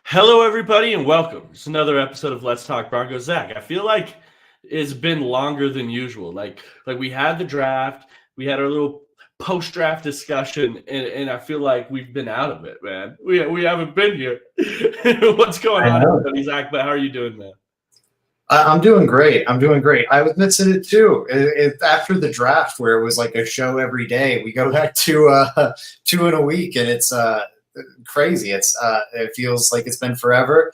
Hello, everybody, and welcome. It's another episode of Let's Talk Broncos. Zach, I feel like it's been longer than usual. Like we had the draft, we had our little post-draft discussion, and I feel like we've been out of it, man. We haven't been here. What's going I on, know. everybody? Zach, but how are you doing, man? I'm doing great. I was missing it too. After the draft, where it was like a show every day, we go back to 2 in a week, and it's crazy. It feels like it's been forever.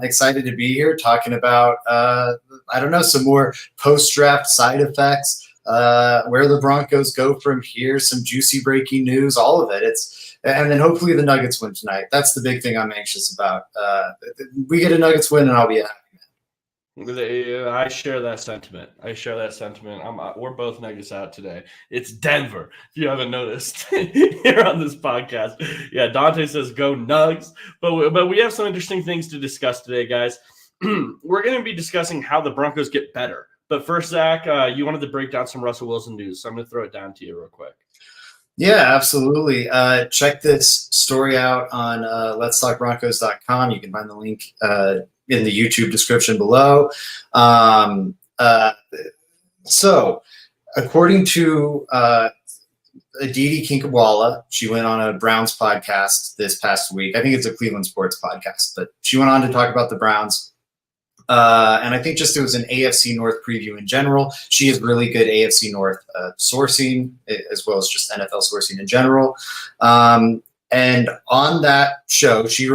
Excited to be here talking about I don't know, some more post-draft side effects, where the Broncos go from here, some juicy breaking news, all of it. And then hopefully the Nuggets win tonight. That's the big thing I'm anxious about. We get a Nuggets win, and I'll be happy. I share that sentiment. We're both Nuggets out today. It's Denver, if you haven't noticed here on this podcast. Yeah, Dante says go Nugs. But we have some interesting things to discuss today, guys. We're going to be discussing how the Broncos get better. But first, Zach, you wanted to break down some Russell Wilson news, so I'm going to throw it down to you real quick. Yeah, absolutely. Check this story out on letstalkbroncos.com. You can find the link in the YouTube description below. So, according to Aditi Kinkawala, she went on a Browns podcast this past week. I think it's a Cleveland sports podcast, but she went on to talk about the Browns. And I think just it was an AFC North preview in general. She has really good AFC North sourcing, as well as just NFL sourcing in general. And on that show, she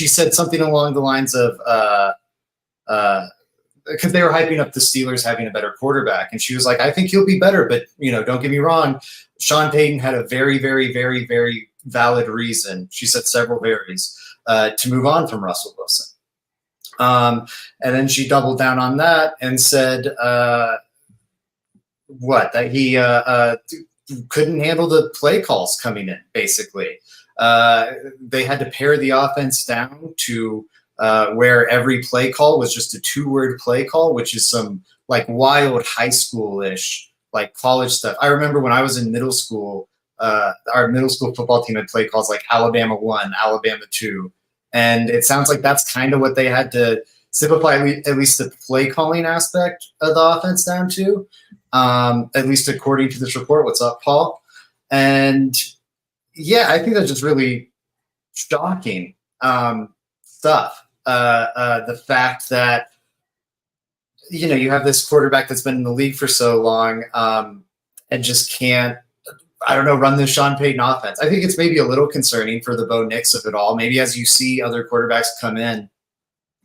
said something along the lines of, because they were hyping up the Steelers having a better quarterback. And she was like, I think he'll be better, but, don't get me wrong. Sean Payton had a very, very, very, very valid reason. She said several varies to move on from Russell Wilson. And then she doubled down on that and said, that he couldn't handle the play calls coming in, basically. They had to pare the offense down to where every play call was just a 2-word play call, which is some like wild high school-ish, like college stuff. I remember when I was in middle school, our middle school football team had play calls like Alabama 1, Alabama 2. And it sounds like that's kind of what they had to simplify at least the play calling aspect of the offense down to, at least according to this report. What's up, Paul? And yeah, I think that's just really shocking stuff. The fact that, you have this quarterback that's been in the league for so long and just can't, run the Sean Payton offense. I think it's maybe a little concerning for the Bo Nix of it all. Maybe as you see other quarterbacks come in,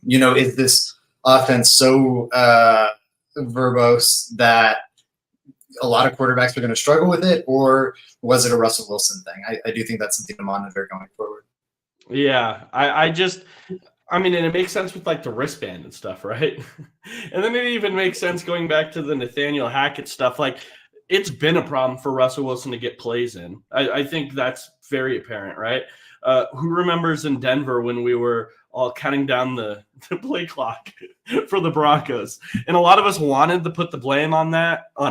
is this offense so verbose that a lot of quarterbacks are going to struggle with it, or was it a Russell Wilson thing? I do think that's something to monitor going forward. Yeah, and it makes sense with like the wristband and stuff, right? And then it even makes sense going back to the Nathaniel Hackett stuff. Like, it's been a problem for Russell Wilson to get plays in. I think that's very apparent, right? Who remembers in Denver when we were all counting down the play clock for the Broncos? And a lot of us wanted to put the blame on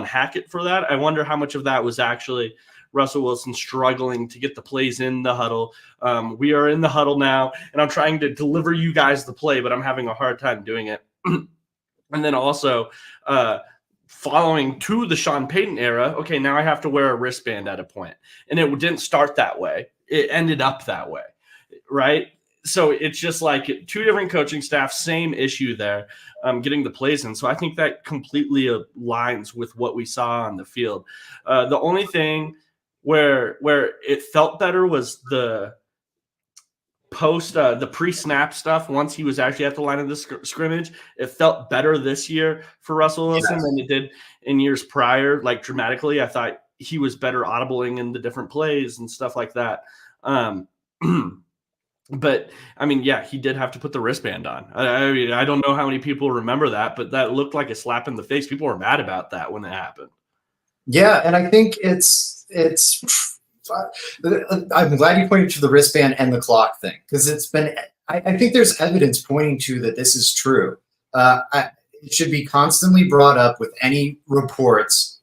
Hackett for that. I wonder how much of that was actually Russell Wilson struggling to get the plays in the huddle. We are in the huddle now, and I'm trying to deliver you guys the play, but I'm having a hard time doing it. And then also following to the Sean Payton era, okay, now I have to wear a wristband at a point. And it didn't start that way. It ended up that way, right? So it's just like 2 different coaching staff, same issue there, getting the plays in. So I think that completely aligns with what we saw on the field. The only thing where it felt better was the the pre-snap stuff. Once he was actually at the line of the scrimmage, it felt better this year for Russell Wilson than it did in years prior, like dramatically. I thought he was better audibling in the different plays and stuff like that. But he did have to put the wristband on. I don't know how many people remember that, but that looked like a slap in the face. People were mad about that when it happened. Yeah, and I think it's I'm glad you pointed to the wristband and the clock thing, because I think there's evidence pointing to that this is true. It should be constantly brought up with any reports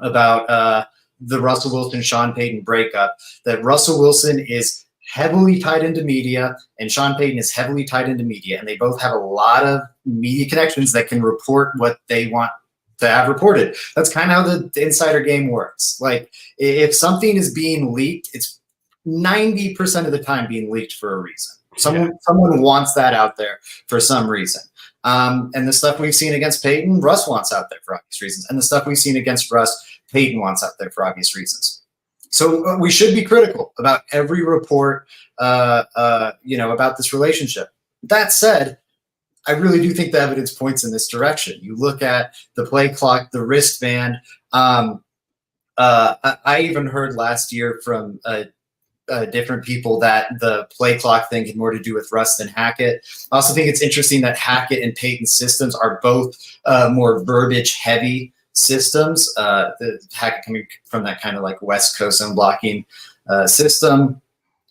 about the Russell Wilson-Sean Payton breakup, that Russell Wilson is heavily tied into media, and Sean Payton is heavily tied into media, and they both have a lot of media connections that can report what they want to have reported. That's kind of how the insider game works. Like, if something is being leaked, it's 90% of the time being leaked for a reason. Someone wants that out there for some reason. And the stuff we've seen against Payton, Russ wants out there for obvious reasons. And the stuff we've seen against Russ, Payton wants out there for obvious reasons. So we should be critical about every report, about this relationship. That said, I really do think the evidence points in this direction. You look at the play clock, the wristband. I even heard last year from different people that the play clock thing had more to do with Russ than Hackett. I also think it's interesting that Hackett and Payton's systems are both more verbiage heavy systems. The Hackett coming from that kind of like West Coast zone blocking system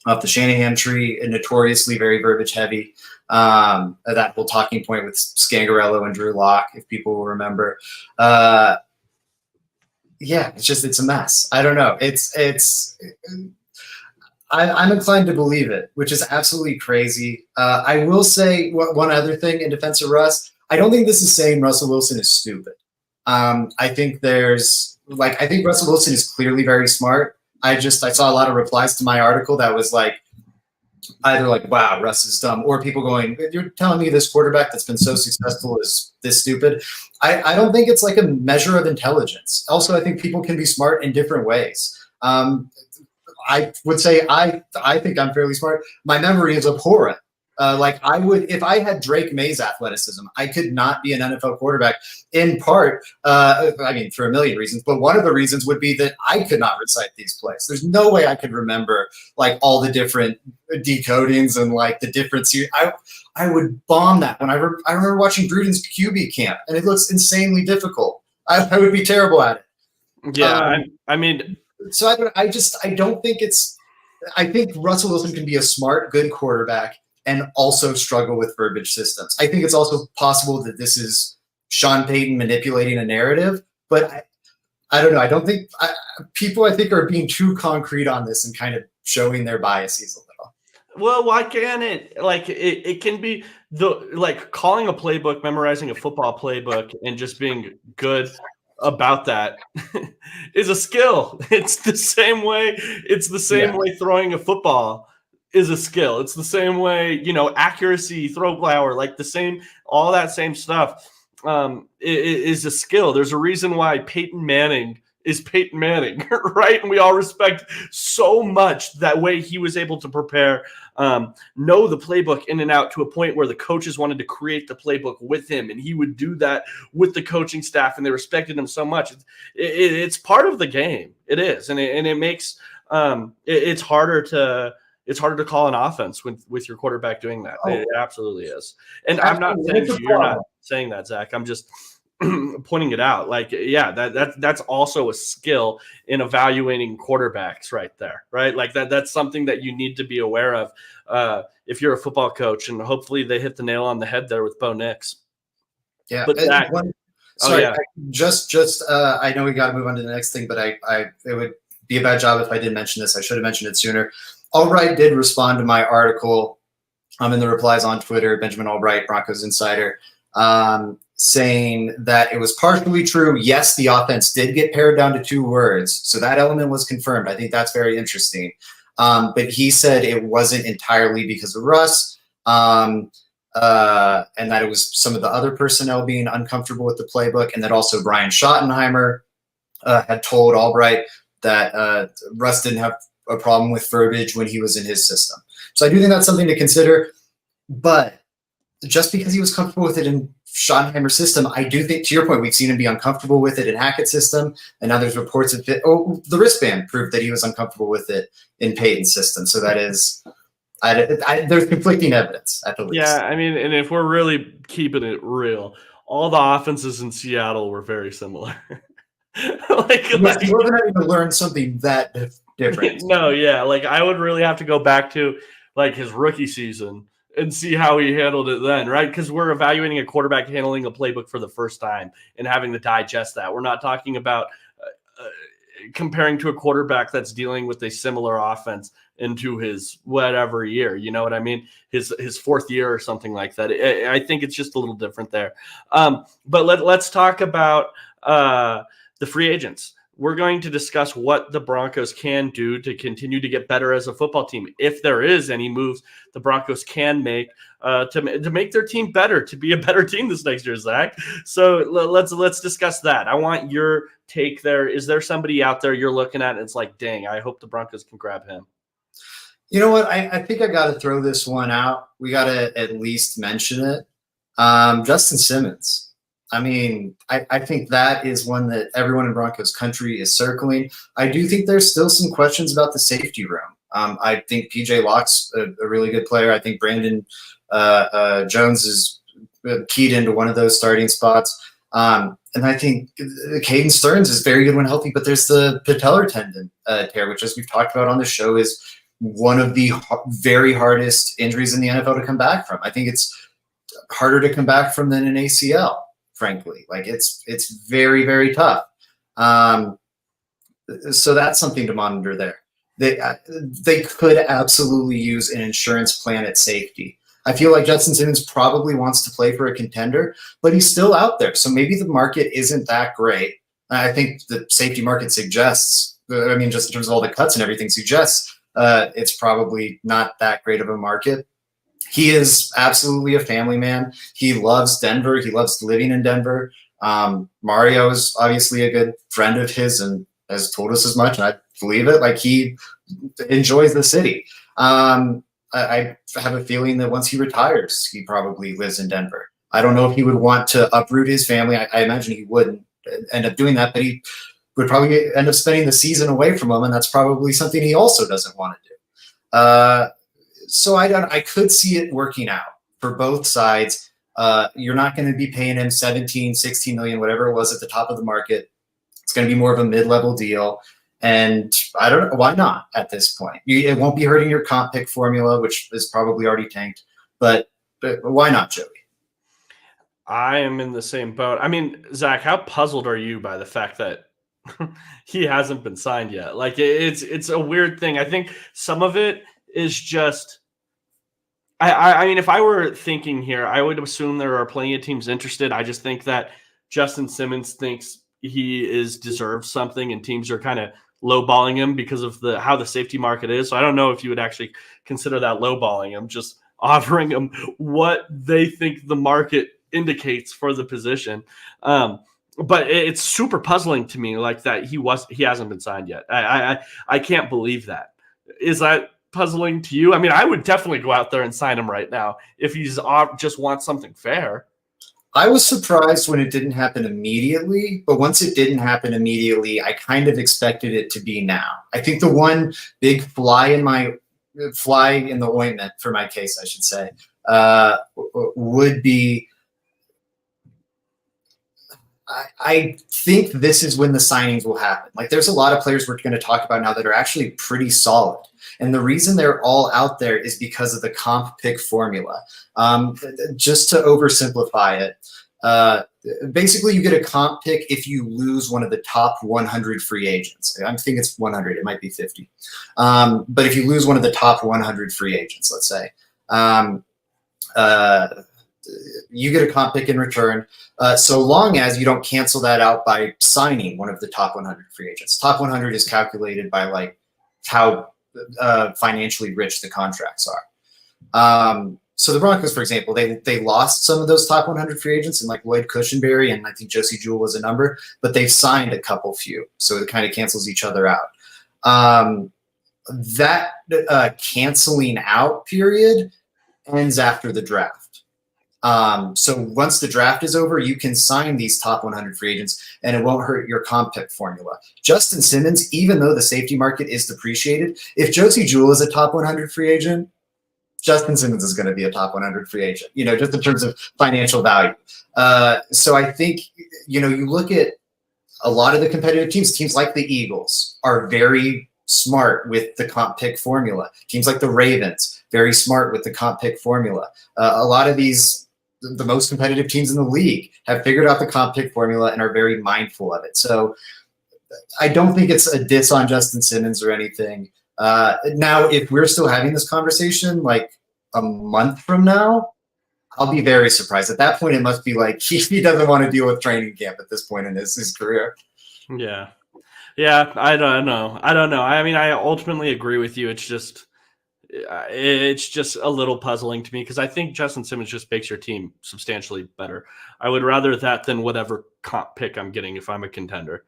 off the Shanahan tree, and notoriously very verbiage heavy. That whole talking point with Scangarello and Drew Lock, if people will remember. It's a mess. I don't know. I'm inclined to believe it, which is absolutely crazy. I will say one other thing in defense of Russ. I don't think this is saying Russell Wilson is stupid. I think Russell Wilson is clearly very smart. I saw a lot of replies to my article that was like, either like, wow, Russ is dumb, or people going, you're telling me this quarterback that's been so successful is this stupid. I don't think it's like a measure of intelligence. Also, I think people can be smart in different ways. I would say I think I'm fairly smart. My memory is abhorrent. If I had Drake May's athleticism, I could not be an NFL quarterback, in part, for a million reasons, but one of the reasons would be that I could not recite these plays. There's no way I could remember like all the different decodings and like the different series. I would bomb that. I remember watching Gruden's QB camp, and it looks insanely difficult. I would be terrible at it. Yeah, So I don't think I think Russell Wilson can be a smart, good quarterback and also struggle with verbiage systems. I think it's also possible that this is Sean Payton manipulating a narrative, but I don't know. I don't think people are being too concrete on this and kind of showing their biases a little. Well, why can't it? Like, it can be calling a playbook, memorizing a football playbook, and just being good about that is a skill. It's the same way. It's the same way throwing a football is a skill. It's the same way, accuracy, throw power, like all that same stuff is a skill. There's a reason why Peyton Manning is Peyton Manning, right? And we all respect so much that way he was able to prepare, know the playbook in and out to a point where the coaches wanted to create the playbook with him, and he would do that with the coaching staff, and they respected him so much. It's part of the game. It is, and it makes it's harder to call an offense with your quarterback doing that. It absolutely is. And I'm not saying you're not saying that, Zach. I'm just pointing it out. That's also a skill in evaluating quarterbacks right there, right? Like that's something that you need to be aware of if you're a football coach, and hopefully they hit the nail on the head there with Bo Nix. Yeah. But Zach, I know we got to move on to the next thing, but it would be a bad job if I didn't mention this. I should have mentioned it sooner. Albright did respond to my article in the replies on Twitter, Benjamin Albright, Broncos Insider, saying that it was partially true. Yes, the offense did get pared down to 2 words. So that element was confirmed. I think that's very interesting. But he said it wasn't entirely because of Russ, and that it was some of the other personnel being uncomfortable with the playbook, and that also Brian Schottenheimer had told Albright that Russ didn't have a problem with verbiage when he was in his system. So I do think that's something to consider. But just because he was comfortable with it in Schottenheimer's system, I do think, to your point, we've seen him be uncomfortable with it in Hackett's system, and now there's reports of it. Oh, the wristband proved that he was uncomfortable with it in Payton's system. So that is, there's conflicting evidence at the least. Yeah, and if we're really keeping it real, all the offenses in Seattle were very similar. He wasn't having to learn something that different. No, yeah, I would really have to go back to his rookie season and see how he handled it then, right? Because we're evaluating a quarterback handling a playbook for the first time and having to digest that. We're not talking about comparing to a quarterback that's dealing with a similar offense into his whatever year. You know what I mean? His fourth year or something like that. I think it's just a little different there. But let's talk about the free agents. We're going to discuss what the Broncos can do to continue to get better as a football team. If there is any moves the Broncos can make to make their team better, to be a better team this next year, Zach. So let's discuss that. I want your take there. Is there somebody out there you're looking at and it's like, dang, I hope the Broncos can grab him? You know what? I think I got to throw this one out. We got to at least mention it. Justin Simmons. I mean, I think that is one that everyone in Broncos country is circling. I do think there's still some questions about the safety room. I think PJ Locke's a really good player. I think Brandon Jones is keyed into one of those starting spots. And I think Caden Stearns is very good when healthy, but there's the patellar tendon tear, which, as we've talked about on the show, is one of the very hardest injuries in the NFL to come back from. I think it's harder to come back from than an ACL. Frankly, like it's very, very tough. So that's something to monitor there. They could absolutely use an insurance plan at safety. I feel like Justin Simmons probably wants to play for a contender, but he's still out there. So maybe the market isn't that great. I think the safety market suggests, I mean, just in terms of all the cuts and everything, suggests it's probably not that great of a market. He is absolutely a family man. He loves Denver. He loves living in Denver. Mario is obviously a good friend of his and has told us as much, and I believe it. Like, he enjoys the city. I have a feeling that once he retires, he probably lives in Denver. I don't know if he would want to uproot his family. I imagine he wouldn't end up doing that, but he would probably end up spending the season away from him, and that's probably something he also doesn't want to do. So I could see it working out for both sides. You're not going to be paying him 17, 16 million, whatever it was at the top of the market. It's going to be more of a mid-level deal. And I don't know, why not at this point? It won't be hurting your comp pick formula, which is probably already tanked. But why not, Joey? I am in the same boat. I mean, Zach, how puzzled are you by the fact that he hasn't been signed yet? Like, it's a weird thing. I think some of it is just – I mean, if I were thinking here, I would assume there are plenty of teams interested. I just think that Justin Simmons thinks he deserves something, and teams are kind of lowballing him because of how the safety market is. So I don't know if you would actually consider that lowballing him, just offering him what they think the market indicates for the position. But it's super puzzling to me, like, that he hasn't been signed yet. I can't believe that. Is that puzzling to you? I mean, I would definitely go out there and sign him right now if he's just wants something fair. I was surprised when it didn't happen immediately, but once it didn't happen immediately, I kind of expected it to be now. I think the one big fly in the ointment for my case, I should say, would be, I think this is when the signings will happen. Like, there's a lot of players we're going to talk about now that are actually pretty solid. And the reason they're all out there is because of the comp pick formula. Just to oversimplify it, basically you get a comp pick if you lose one of the top 100 free agents. I think it's 100. It might be 50. But if you lose one of the top 100 free agents, let's say, you get a comp pick in return, so long as you don't cancel that out by signing one of the top 100 free agents. Top 100 is calculated by, like, how financially rich the contracts are. So the Broncos, for example, they lost some of those top 100 free agents, and like Lloyd Cushenberry and I think Josie Jewell was a number, but they've signed a couple few, so it kind of cancels each other out. That canceling out period ends after the draft. So once the draft is over, you can sign these top 100 free agents and it won't hurt your comp pick formula. Justin Simmons, even though the safety market is depreciated, if Josie Jewell is a top 100 free agent, Justin Simmons is going to be a top 100 free agent, just in terms of financial value. So I think, you look at a lot of the competitive teams like the Eagles are very smart with the comp pick formula. Teams like the Ravens, very smart with the comp pick formula. A lot of the most competitive teams in the league have figured out the comp pick formula and are very mindful of it. So I don't think it's a diss on Justin Simmons or anything. Now, if we're still having this conversation like a month from now, I'll be very surprised. At that point, it must be like he doesn't want to deal with training camp at this point in his career. Yeah. Yeah, I don't know. I mean, I ultimately agree with you. It's just a little puzzling to me because I think Justin Simmons just makes your team substantially better. I would rather that than whatever comp pick I'm getting if I'm a contender.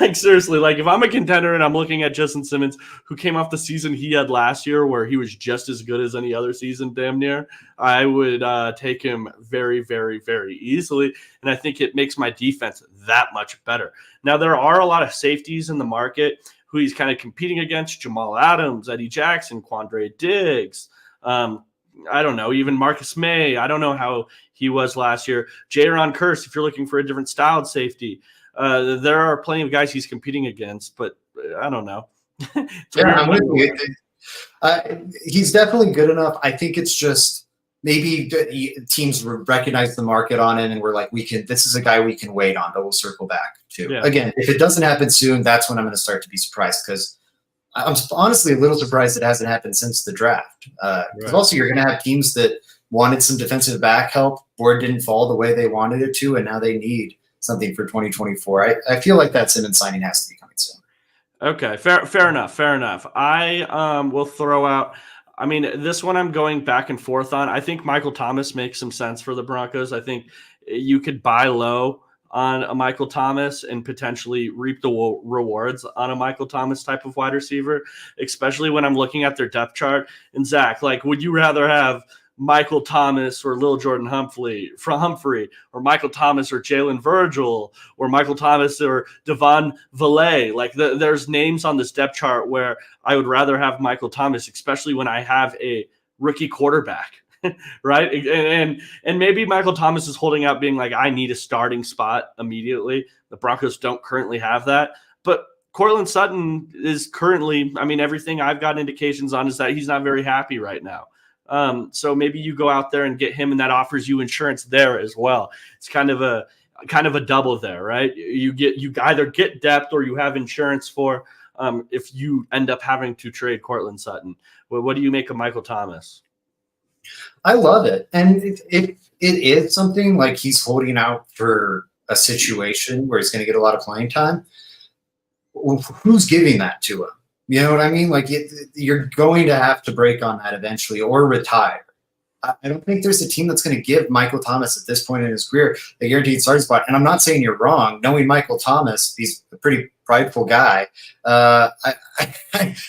Like, seriously, like if I'm a contender and I'm looking at Justin Simmons, who came off the season he had last year where he was just as good as any other season damn near, I would take him very, very, very easily. And I think it makes my defense that much better. Now, there are a lot of safeties in the market who he's kind of competing against: Jamal Adams, Eddie Jackson, Quandre Diggs. I don't know, even Marcus May. I don't know how he was last year. Jaron Kearse, if you're looking for a different styled safety. There are plenty of guys he's competing against, but I don't know. I'm with you. He's definitely good enough. I think it's just maybe teams recognize the market on it and we're like, this is a guy we can wait on, but we'll circle back to. Yeah. Again, if it doesn't happen soon, that's when I'm going to start to be surprised, because I'm honestly a little surprised it hasn't happened since the draft. Because also you're going to have teams that wanted some defensive back help. Board didn't fall the way they wanted it to, and now they need something for 2024. I feel like that Simmons signing has to be coming soon. Okay, fair enough. I will throw out. I mean, this one I'm going back and forth on. I think Michael Thomas makes some sense for the Broncos. I think you could buy low on a Michael Thomas and potentially reap the rewards on a Michael Thomas type of wide receiver, especially when I'm looking at their depth chart. And Zach, like, would you rather have Michael Thomas or Lil Jordan Humphrey, or Michael Thomas or Jalen Virgil, or Michael Thomas or Devon Valet? Like, there's names on this depth chart where I would rather have Michael Thomas, especially when I have a rookie quarterback, right? And maybe Michael Thomas is holding out, being like, I need a starting spot immediately. The Broncos don't currently have that, but Courtland Sutton is currently, I mean, everything I've got indications on is that he's not very happy right now. So maybe you go out there and get him, and that offers you insurance there as well. It's kind of a double there, right? You either get depth or you have insurance for if you end up having to trade Courtland Sutton. Well, what do you make of Michael Thomas? I love it. And if it is something like he's holding out for a situation where he's going to get a lot of playing time, who's giving that to him? You know what I mean? Like, you're going to have to break on that eventually or retire. I don't think there's a team that's going to give Michael Thomas at this point in his career a guaranteed starting spot. And I'm not saying you're wrong. Knowing Michael Thomas, he's a pretty prideful guy. I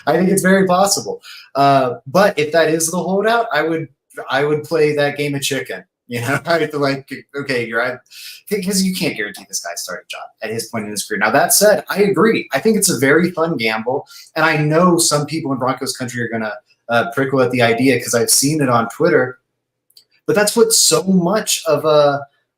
think it's very possible. But if that is the holdout, I would play that game of chicken. You know, okay, you're right, because you can't guarantee this guy's starting job at his point in his career. Now, that said, I agree. I think it's a very fun gamble, and I know some people in Broncos country are going to prickle at the idea because I've seen it on Twitter. But that's what so much of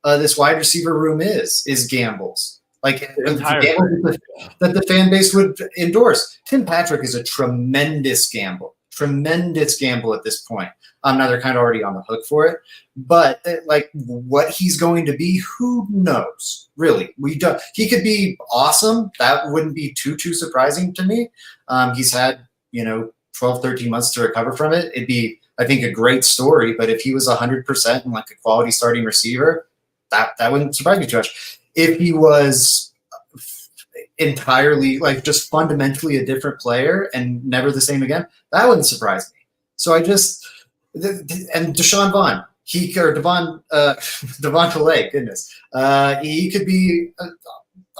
this wide receiver room is gambles. Like, gambles that the fan base would endorse. Tim Patrick is a tremendous gamble at this point. Now they're kind of already on the hook for it, but like what he's going to be, who knows? Really, we don't. He could be awesome. That wouldn't be too surprising to me. He's had 12, 13 months to recover from it. It'd be, I think, a great story. But if he was 100% and like a quality starting receiver, that wouldn't surprise me too much. If he was entirely, like, just fundamentally a different player and never the same again, that wouldn't surprise me. So and Deshaun Vaughn, Devon Valet, goodness. He could be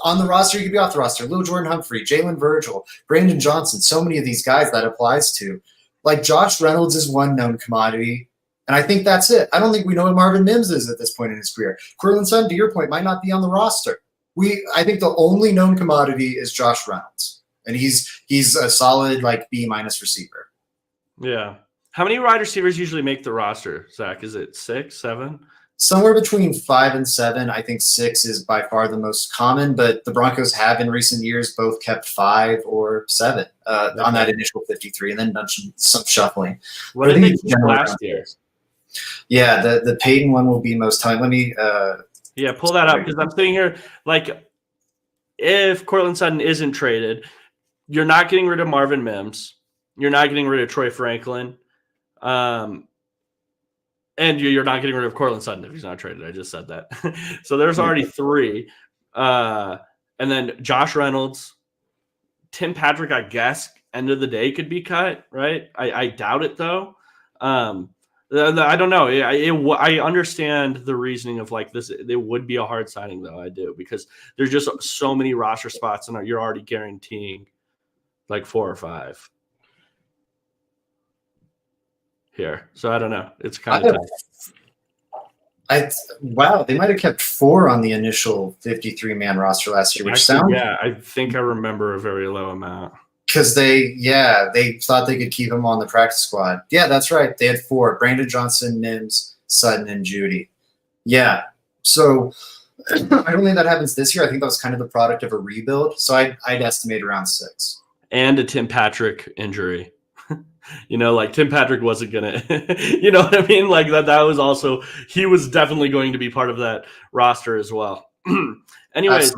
on the roster, he could be off the roster. Lil Jordan Humphrey, Jalen Virgil, Brandon Johnson, so many of these guys that applies to. Like, Josh Reynolds is one known commodity, and I think that's it. I don't think we know what Marvin Mims is at this point in his career. Courtland Sutton, to your point, might not be on the roster. I think the only known commodity is Josh Reynolds, and he's a solid, like, B- receiver. Yeah. How many wide receivers usually make the roster, Zach? Is it 6, 7? Somewhere between 5 and 7. I think 6 is by far the most common, but the Broncos have in recent years both kept 5 or 7 on that initial 53, and then done some shuffling. What did they keep last year? Yeah, the Payton one will be most time. Let me pull that up, because I'm sitting here like, if Courtland Sutton isn't traded, You're not getting rid of Marvin Mims. You're not getting rid of Troy Franklin. And you're not getting rid of Cortland Sutton if he's not traded. I just said that. So there's already 3. And then Josh Reynolds, Tim Patrick, I guess, end of the day could be cut, right? I doubt it, though. I don't know. I understand the reasoning of like this. It would be a hard signing, though. I do, because there's just so many roster spots, and you're already guaranteeing like 4 or 5 here. So I don't know. It's kind of tough. Wow, they might have kept 4 on the initial 53-man roster last year, which sounds. Yeah, I think I remember a very low amount. Because they thought they could keep him on the practice squad. Yeah, that's right. They had 4: Brandon Johnson, Mims, Sutton, and Judy. Yeah. So I don't think that happens this year. I think that was kind of the product of a rebuild. So I'd estimate around 6. And a Tim Patrick injury. Like Tim Patrick wasn't going to, you know what I mean? Like that was also, he was definitely going to be part of that roster as well. Anyways,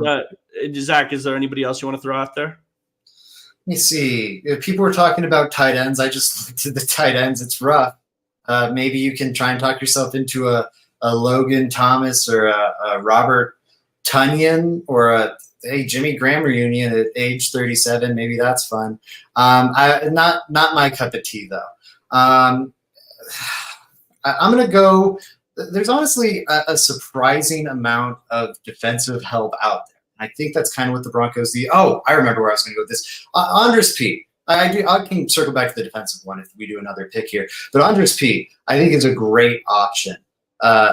Zach, is there anybody else you want to throw out there? Let me see. If people were talking about tight ends, I just looked at the tight ends. It's rough. Maybe you can try and talk yourself into a Logan Thomas or a Robert Tonyan or a Jimmy Graham reunion at age 37. Maybe that's fun. Not my cup of tea, though. I'm going to go – there's honestly a surprising amount of defensive help out there. I think that's kind of what the Broncos need. Oh, I remember where I was going to go with this. Andres P. I can circle back to the defensive one if we do another pick here. But Andres P. I think is a great option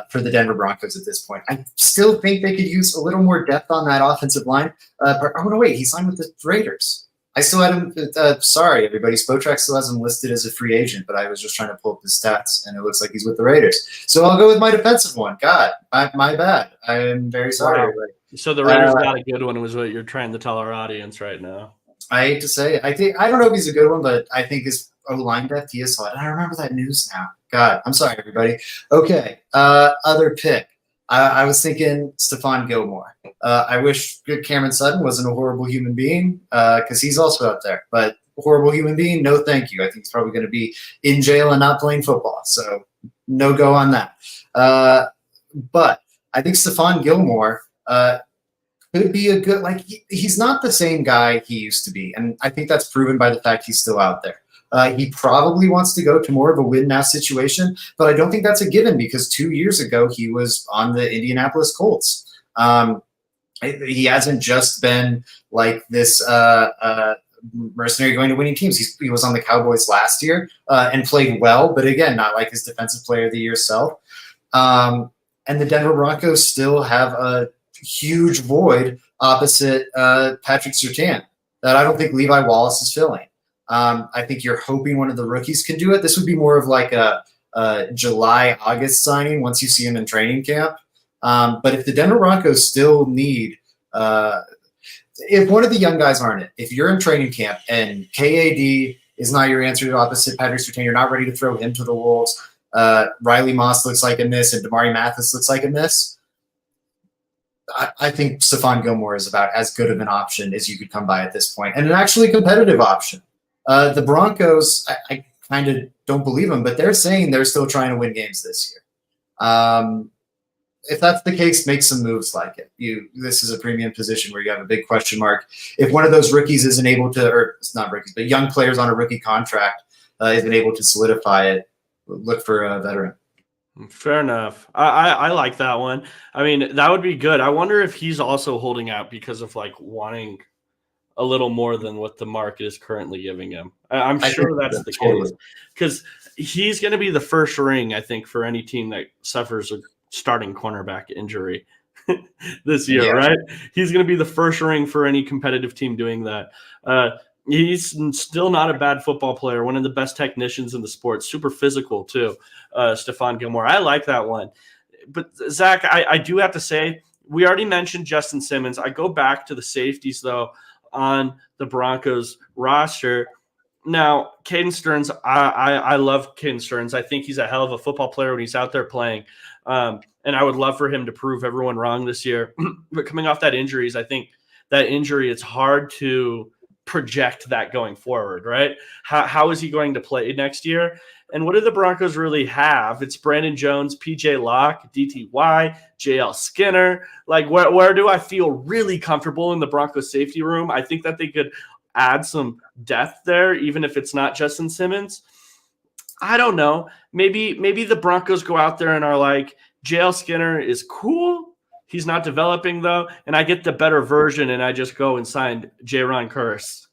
for the Denver Broncos at this point. I still think they could use a little more depth on that offensive line. But oh, no, wait. He signed with the Raiders. I still had him. Sorry, everybody. Spotrac still has him listed as a free agent, but I was just trying to pull up his stats, and it looks like he's with the Raiders. So I'll go with my defensive one. God, my bad. I'm very sorry, everybody. So the Raiders got a good one, was what you're trying to tell our audience right now. I hate to say it. I don't know if he's a good one, but I think his O-line depth, he is solid. I remember that news now. God, I'm sorry, everybody. Okay, other pick. I was thinking Stephon Gilmore. I wish Cameron Sutton wasn't a horrible human being because he's also out there. But horrible human being, no thank you. I think he's probably going to be in jail and not playing football. So no go on that. But I think Stephon Gilmore could be a good, like, he's not the same guy he used to be. And I think that's proven by the fact he's still out there. He probably wants to go to more of a win-now situation, but I don't think that's a given because 2 years ago he was on the Indianapolis Colts. He hasn't just been like this mercenary going to winning teams. He was on the Cowboys last year and played well, but again, not like his defensive player of the year self. And the Denver Broncos still have a huge void opposite Patrick Surtain that I don't think Levi Wallace is filling. I think you're hoping one of the rookies can do it. This would be more of like a July, August signing once you see him in training camp. But if the Denver Broncos still need if one of the young guys aren't it, if you're in training camp and KAD is not your answer to opposite Patrick Surtain, you're not ready to throw him to the Wolves. Riley Moss looks like a miss and Damari Mathis looks like a miss. I think Stephon Gilmore is about as good of an option as you could come by at this point, and an actually competitive option. The Broncos, I kind of don't believe them, but they're saying they're still trying to win games this year. If that's the case, make some moves like it. This is a premium position where you have a big question mark. If one of those rookies isn't able to, or it's not rookies, but young players on a rookie contract isn't able to solidify it, look for a veteran. Fair enough. I like that one. I mean, that would be good. I wonder if he's also holding out because of like wanting a little more than what the market is currently giving him. I'm sure that's the case because he's going to be the first ring, I think, for any team that suffers a starting cornerback injury this year, right? He's going to be the first ring for any competitive team doing that. He's still not a bad football player, one of the best technicians in the sport, super physical too, Stephon Gilmore. I like that one. But, Zach, I do have to say, we already mentioned Justin Simmons. I go back to the safeties, though, on the Broncos roster. Now, Caden Stearns, I love Caden Stearns. I think he's a hell of a football player when he's out there playing. And I would love for him to prove everyone wrong this year. But coming off that injuries, I think that injury, it's hard to project that going forward, right? How is he going to play next year? And what do the Broncos really have? It's Brandon Jones, PJ Locke, DTY, JL Skinner. Like, where do I feel really comfortable in the Broncos safety room? I think that they could add some depth there, even if it's not Justin Simmons. I don't know. Maybe the Broncos go out there and are like, JL Skinner is cool. He's not developing, though, and I get the better version, and I just go and sign J-Ron Curse,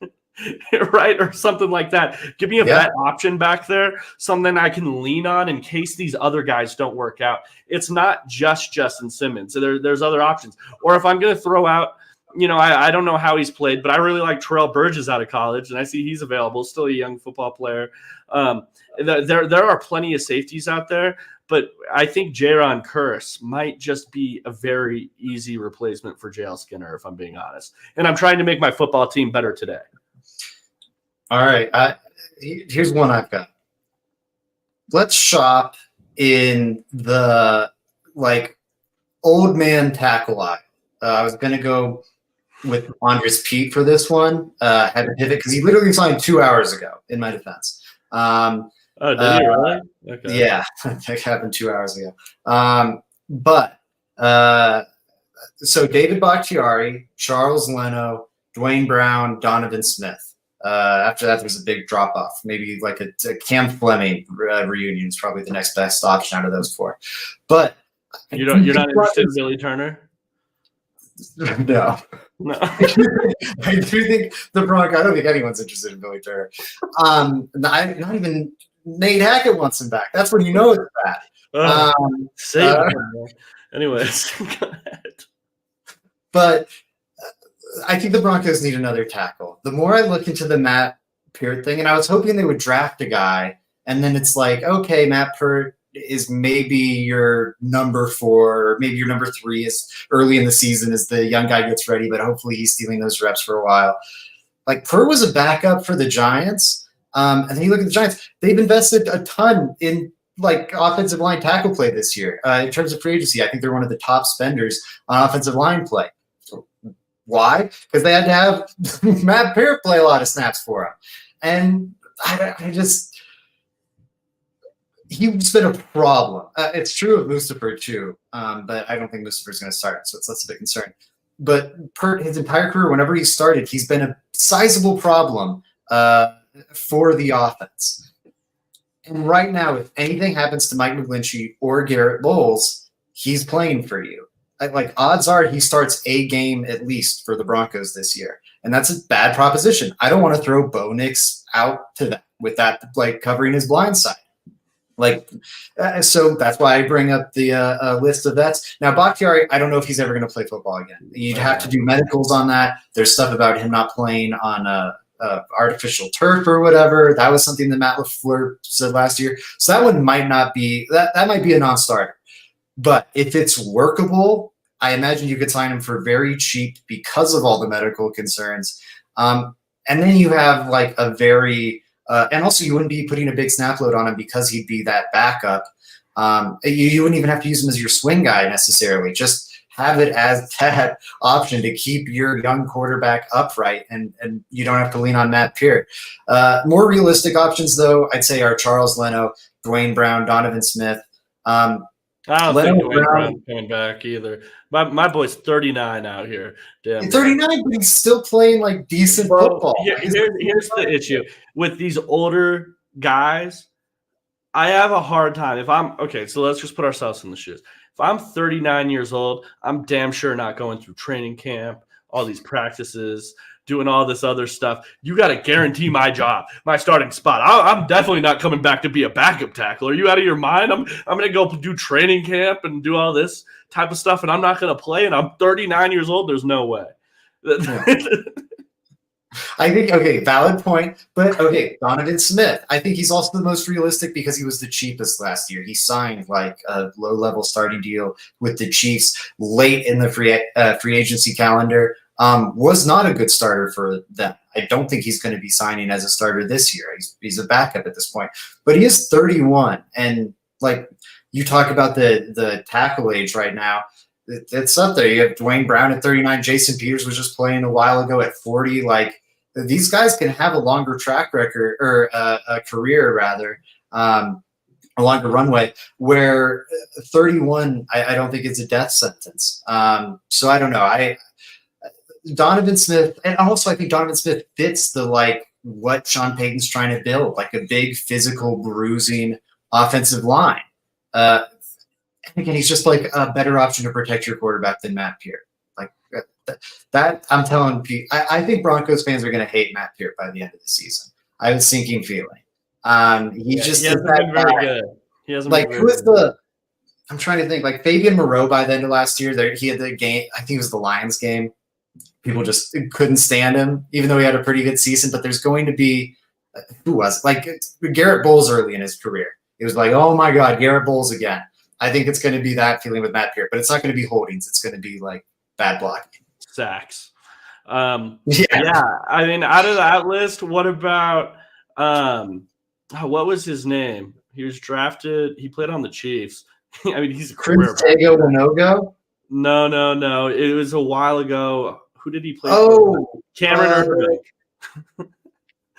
right, or something like that. Give me a vet option back there, something I can lean on in case these other guys don't work out. It's not just Justin Simmons. So there's other options. Or if I'm going to throw out, I don't know how he's played, but I really like Terrell Burgess out of college, and I see he's available, still a young football player. There are plenty of safeties out there. But I think J-Ron Curse might just be a very easy replacement for JL Skinner, if I'm being honest. And I'm trying to make my football team better today. All right. Here's one I've got. Let's shop in the, old man tackle eye. I was going to go with Andres Pete for this one. Had to pivot because he literally signed 2 hours ago, in my defense. Oh, did you really? Okay. Yeah, that happened 2 hours ago. So David Bakhtiari, Charles Leno, Dwayne Brown, Donovan Smith. After that, there's a big drop off. Maybe like a Cam Fleming reunion is probably the next best option out of those four. But you're not interested in Billy Turner? No. I do think the Broncos. I don't think anyone's interested in Billy Turner. Not even Nate Hackett wants him back. That's when you know it's bad. Anyways, go ahead. But I think the Broncos need another tackle. The more I look into the Matt Peart thing, and I was hoping they would draft a guy, and then it's like, okay, Matt Peart is maybe your number 4, or maybe your number 3 is early in the season as the young guy gets ready, but hopefully he's stealing those reps for a while. Peart was a backup for the Giants. And then you look at the Giants, they've invested a ton in offensive line tackle play this year. In terms of free agency, I think they're one of the top spenders on offensive line play. Why? Because they had to have Matt Peart play a lot of snaps for him. And he's been a problem. It's true of Mustapher too, but I don't think Mustafer's going to start, so it's less of a concern. But Peart, his entire career, whenever he started, he's been a sizable problem for the offense. And right now, if anything happens to Mike McGlinchey or Garrett Bowles, he's playing for you. Odds are he starts a game at least for the Broncos this year. And that's a bad proposition. I don't want to throw Bo Nix out to that with that covering his blind side. So that's why I bring up the list of vets. Now, Bakhtiari, I don't know if he's ever going to play football again. You'd have to do medicals on that. There's stuff about him not playing on artificial turf or whatever. That was something that Matt LaFleur said last year. So that one might not be that might be a non-starter. But if it's workable, I imagine you could sign him for very cheap because of all the medical concerns. And then you have a very and also you wouldn't be putting a big snap load on him because he'd be that backup. You wouldn't even have to use him as your swing guy necessarily. Just have it as that option to keep your young quarterback upright, and you don't have to lean on Matt Peart. More realistic options, though, I'd say are Charles Leno, Dwayne Brown, Donovan Smith. I don't think Dwayne Brown's coming back either. My boy's 39 out here. Damn. 39, but he's still playing decent football. Here's the issue with these older guys. I have a hard time so let's just put ourselves in the shoes. If I'm 39 years old, I'm damn sure not going through training camp, all these practices, doing all this other stuff. You got to guarantee my job, my starting spot. I'm definitely not coming back to be a backup tackle. Are you out of your mind? I'm going to go do training camp and do all this type of stuff, and I'm not going to play, and I'm 39 years old. There's no way. I think, valid point. But, Donovan Smith. I think he's also the most realistic because he was the cheapest last year. He signed a low-level starting deal with the Chiefs late in the free agency calendar. Was not a good starter for them. I don't think he's going to be signing as a starter this year. He's a backup at this point. But he is 31. And, you talk about the tackle age right now, it's up there. You have Dwayne Brown at 39. Jason Peters was just playing a while ago at 40. these guys can have a longer track record or a career rather, a longer runway where 31, I don't think it's a death sentence. So I don't know. Donovan Smith, and also I think Donovan Smith fits the what Sean Payton's trying to build, like a big physical bruising offensive line. Again, he's just like a better option to protect your quarterback than Matt Peart. Like that I'm telling people, I think Broncos fans are going to hate Matt Peart by the end of the season. I have a sinking feeling. He hasn't been very good. He hasn't like been who is the? I'm trying to think. Like Fabian Moreau by the end of last year, he had the game. I think it was the Lions game. People just couldn't stand him, even though he had a pretty good season. But there's going to be who was like Garrett Bowles early in his career. It was like, oh my God, Garrett Bowles again. I think it's going to be that feeling with Matt Peart, but it's not going to be holdings. It's going to be like bad blocking. Sacks. Yeah. I mean, out of that list, what about what was his name? He was drafted. He played on the Chiefs. I mean, he's a career back. Winogo? No. It was a while ago. Who did he play for? Cameron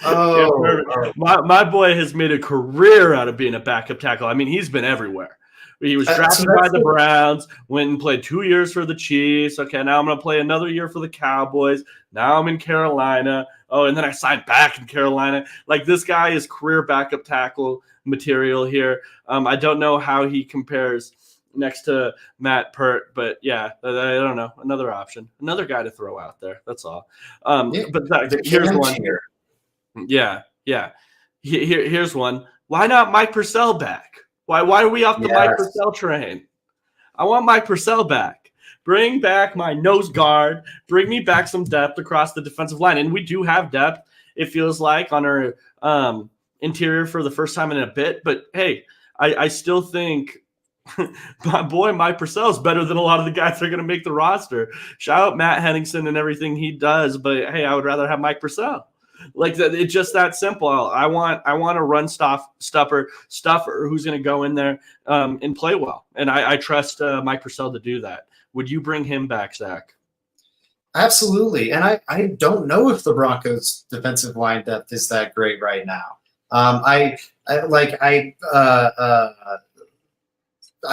Erving. My boy has made a career out of being a backup tackle. I mean, he's been everywhere. He was drafted by the Browns, went and played 2 years for the Chiefs. Okay, now I'm going to play another year for the Cowboys. Now I'm in Carolina. Oh, and then I signed back in Carolina. Like, this guy is career backup tackle material here. I don't know how he compares next to Matt Peart, but yeah, I don't know. Another option. Another guy to throw out there. That's all. But here's one. Yeah. Here's one. Why not Mike Purcell back? Why are we off the Mike Purcell train? I want Mike Purcell back. Bring back my nose guard. Bring me back some depth across the defensive line. And we do have depth, it feels like, on our interior for the first time in a bit. But, hey, I still think my boy Mike Purcell is better than a lot of the guys that are going to make the roster. Shout out Matt Henningsen and everything he does. But, hey, I would rather have Mike Purcell. Like that, it's just that simple. I want a run stuffer who's going to go in there and play well, and I trust Mike Purcell to do that. Would you bring him back, Zach? Absolutely, and I don't know if the Broncos' defensive line depth is that great right now. I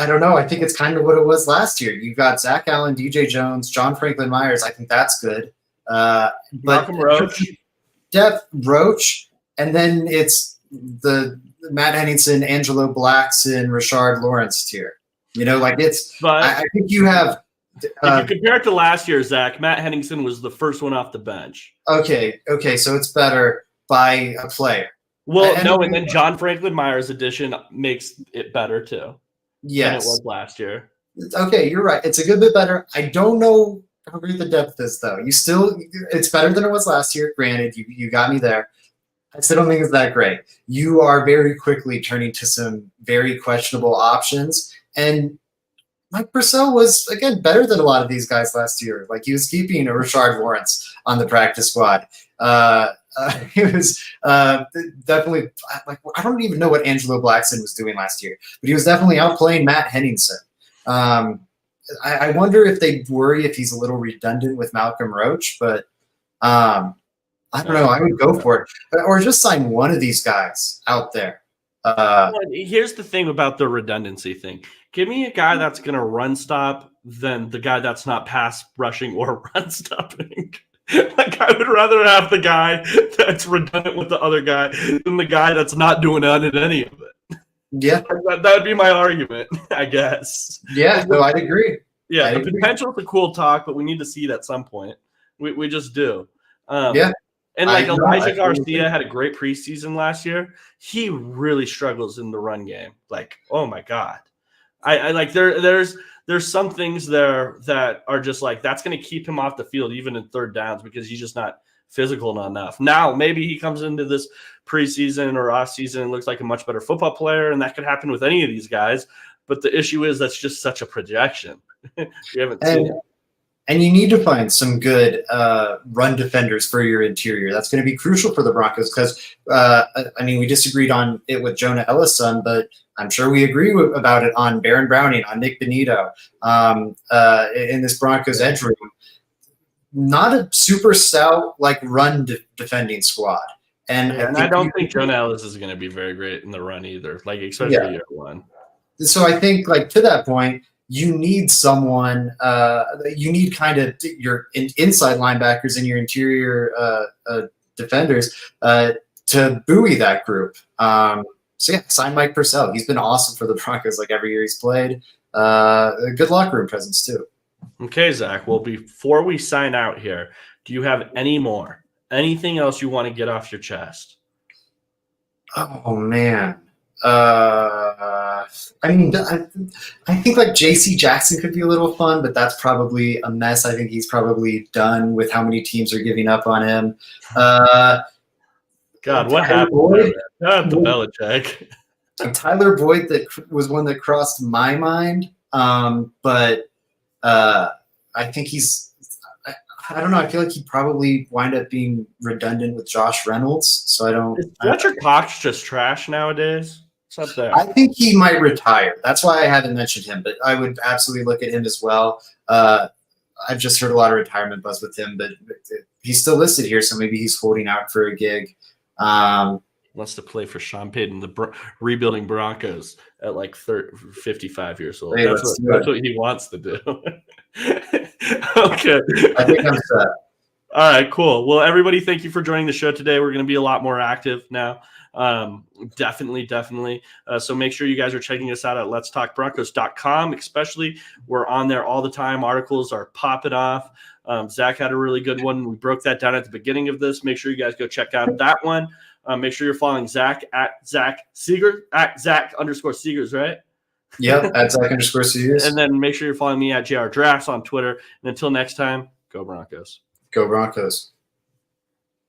don't know. I think it's kind of what it was last year. You've got Zach Allen, DJ Jones, John Franklin Myers. I think that's good. Malcolm Roach. Depth Roach, and then it's the Matt Henningsen, Angelo Blackson, Rashard Lawrence tier. You know, like it's. But I think you have. If you compare it to last year, Zach, Matt Henningsen was the first one off the bench. Okay, so it's better by a player. Well, and then John Franklin Myers' addition makes it better too. Yes, than it was last year. Okay, you're right. It's a good bit better. I don't know how great the depth is, though. It's better than it was last year. Granted, you got me there. I still don't think it's that great. You are very quickly turning to some very questionable options. And Mike Purcell was, again, better than a lot of these guys last year. Like, he was keeping a Rashard Lawrence on the practice squad. He was definitely, like, I don't even know what Angelo Blackson was doing last year, but he was definitely outplaying Matt Henningsen. I wonder if they worry if he's a little redundant with Malcolm Roach, but I don't know. I would go for it, or just sign one of these guys out there. Here's the thing about the redundancy thing. Give me a guy that's going to run stop than the guy that's not pass rushing or run stopping. Like, I would rather have the guy that's redundant with the other guy than the guy that's not doing any of it. Yeah, that would be my argument, I guess. Yeah, no, I'd agree. Yeah, the potential is a cool talk, but we need to see it at some point. We just do. Yeah. And like Elijah Garcia had a great preseason last year. He really struggles in the run game. Like, oh my God. I like there's some things there that are just like that's going to keep him off the field even in third downs because he's just not physical enough. Now maybe he comes into this preseason or off season and looks like a much better football player, and that could happen with any of these guys. But the issue is that's just such a projection. We haven't seen it. And you need to find some good run defenders for your interior. That's going to be crucial for the Broncos because, we disagreed on it with Jonah Ellison, but I'm sure we agree about it on Baron Browning, on Nick Benito, in this Broncos edge room. not a super stout like run defending squad. And, and I don't think John Ellis is going to be very great in the run either, like especially year one. So I think like to that point, you need someone. You need kind of your inside linebackers and your interior defenders to buoy that group. So yeah, sign Mike Purcell. He's been awesome for the Broncos like every year he's played. A good locker room presence too. Okay, Zach. Well, before we sign out here, do you have anything else you want to get off your chest? Oh man. I mean, I think like JC Jackson could be a little fun, but that's probably a mess. I think he's probably done with how many teams are giving up on him. God, what happened? God, the Belichick. Tyler Boyd that was one that crossed my mind, but I think I don't know. I feel like he probably wind up being redundant with Josh Reynolds. So I don't. Is Fletcher Cox just trash nowadays? What's up there? I think he might retire. That's why I haven't mentioned him, but I would absolutely look at him as well. I've just heard a lot of retirement buzz with him, but he's still listed here, so maybe he's holding out for a gig. Wants to play for Sean Payton, the rebuilding Broncos at like 55 years old. Hey, that's what he wants to do. Okay. I think I'm set. All right, cool. Well, everybody, thank you for joining the show today. We're going to be a lot more active now. Definitely. So make sure you guys are checking us out at letstalkbroncos.com, especially. We're on there all the time. Articles are popping off. Zach had a really good one. We broke that down at the beginning of this. Make sure you guys go check out that one. Make sure you're following Zach at Zach Seegers, at Zach_Seegers, right? Yep, at Zach_Seegers. And then make sure you're following me at JR Drafts on Twitter. And until next time, go Broncos. Go Broncos.